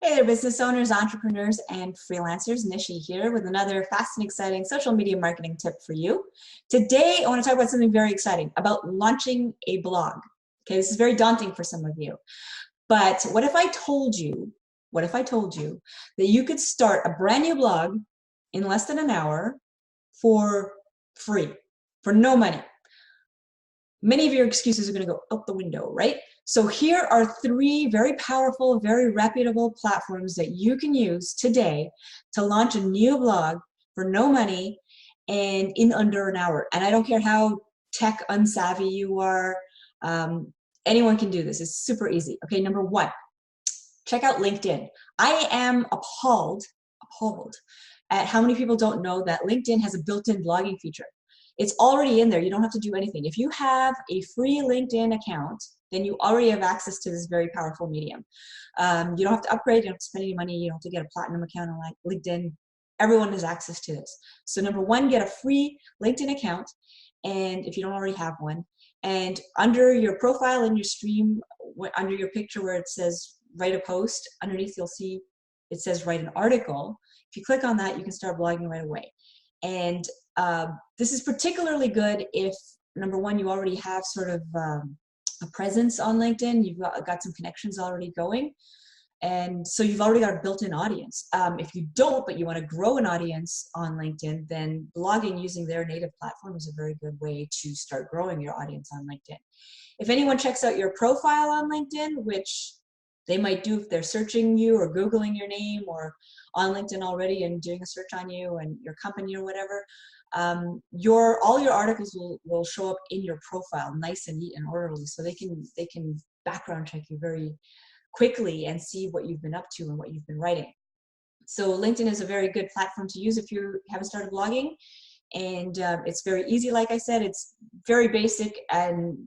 Hey there, business owners, entrepreneurs, and freelancers. Nishi here with another fast and exciting social media marketing tip for you. Today, I want to talk about something very exciting, about launching a blog. Okay, this is very daunting for some of you. But what if I told you that you could start a brand new blog in less than an hour for free, for no money? Many of your excuses are going to go out the window, right? So here are three very powerful, very reputable platforms that you can use today to launch a new blog for no money and in under an hour. And I don't care how tech unsavvy you are, anyone can do this. It's super easy. Okay, number one, check out LinkedIn. I am appalled at how many people don't know that LinkedIn has a built-in blogging feature. It's already in there. You don't have to do anything. If you have a free LinkedIn account, then you already have access to this very powerful medium. You don't have to upgrade. You don't have to spend any money. You don't have to get a platinum account on LinkedIn. Everyone has access to this. So number one, get a free LinkedIn account. And if you don't already have one, and under your profile in your stream, under your picture where it says write a post, underneath you'll see it says write an article. If you click on that, you can start blogging right away. And this is particularly good if, number one, you already have sort of a presence on LinkedIn. You've got some connections already going. And so you've already got a built-in audience. If you don't, but you want to grow an audience on LinkedIn, then blogging using their native platform is a very good way to start growing your audience on LinkedIn. If anyone checks out your profile on LinkedIn, which they might do if they're searching you or Googling your name or on LinkedIn already and doing a search on you and your company or whatever, all your articles will show up in your profile, nice and neat and orderly, so they can background check you very quickly and see what you've been up to and what you've been writing. So LinkedIn is a very good platform to use if you haven't started blogging, and it's very easy. Like I said, it's very basic, and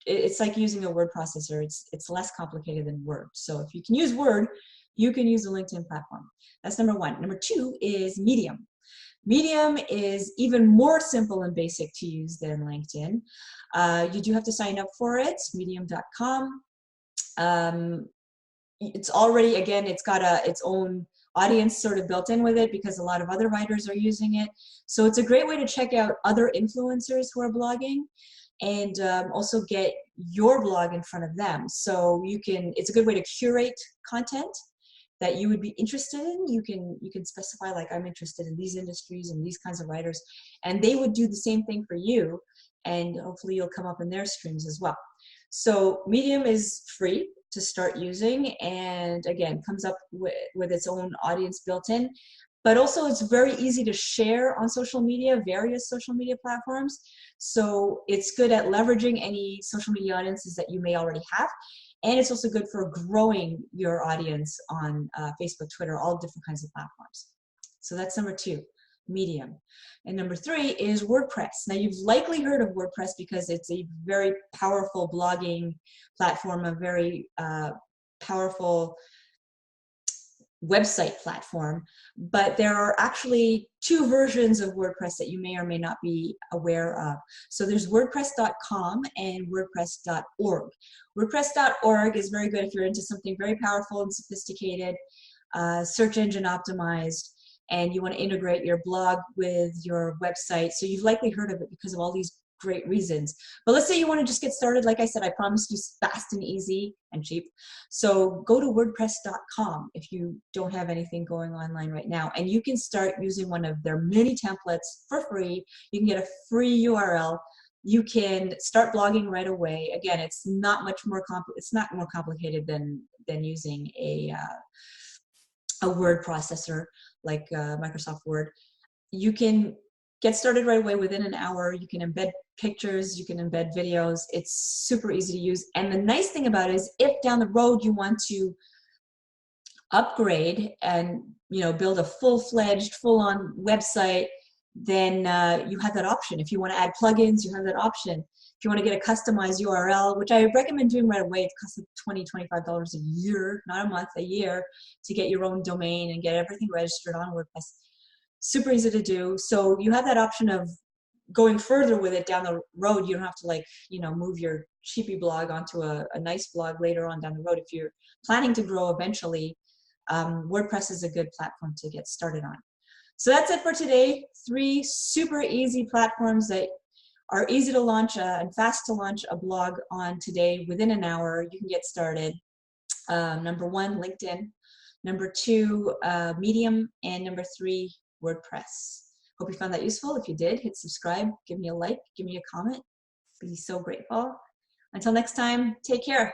it's like using a word processor. It's less complicated than Word. So if you can use Word, you can use the LinkedIn platform. That's number one. Number two is Medium. Medium is even more simple and basic to use than LinkedIn. You do have to sign up for it, medium.com. It's already, again, it's got its own audience sort of built in with it because a lot of other writers are using it. So it's a great way to check out other influencers who are blogging and also get your blog in front of them. So it's a good way to curate content that you would be interested in. You can specify, like, I'm interested in these industries and these kinds of writers, and they would do the same thing for you, and hopefully you'll come up in their streams as well. So Medium is free to start using, and again, comes up with its own audience built in, but also it's very easy to share on social media, various social media platforms. So it's good at leveraging any social media audiences that you may already have. And it's also good for growing your audience on Facebook, Twitter, all different kinds of platforms. So that's number two, Medium. And number three is WordPress. Now, you've likely heard of WordPress because it's a very powerful blogging platform, a very powerful website platform, but there are actually two versions of WordPress that you may or may not be aware of. So there's WordPress.com and WordPress.org. WordPress.org is very good if you're into something very powerful and sophisticated, search engine optimized, and you want to integrate your blog with your website. So you've likely heard of it because of all these great reasons. But let's say you want to just get started. Like I said, I promised you fast and easy and cheap. So go to WordPress.com if you don't have anything going online right now, and you can start using one of their many templates for free. You can get a free URL. You can start blogging right away. Again, it's not much more it's not more complicated than using a word processor like Microsoft Word. You can get started right away within an hour. You can embed pictures, you can embed videos. It's super easy to use. And the nice thing about it is if down the road you want to upgrade and build a full-fledged, full-on website, then you have that option. If you want to add plugins, you have that option. If you want to get a customized URL, which I recommend doing right away, it costs $20, $25 a year, not a month, a year, to get your own domain and get everything registered on WordPress. Super easy to do. So you have that option of going further with it down the road. You don't have to move your cheapy blog onto a nice blog later on down the road. If you're planning to grow eventually, WordPress is a good platform to get started on. So that's it for today. 3 super easy platforms that are easy to launch and fast to launch a blog on today. Within an hour, you can get started. Number 1, LinkedIn. Number 2, Medium. And number 3, WordPress. Hope you found that useful. If you did, hit subscribe, give me a like, give me a comment. Be so grateful. Until next time, take care.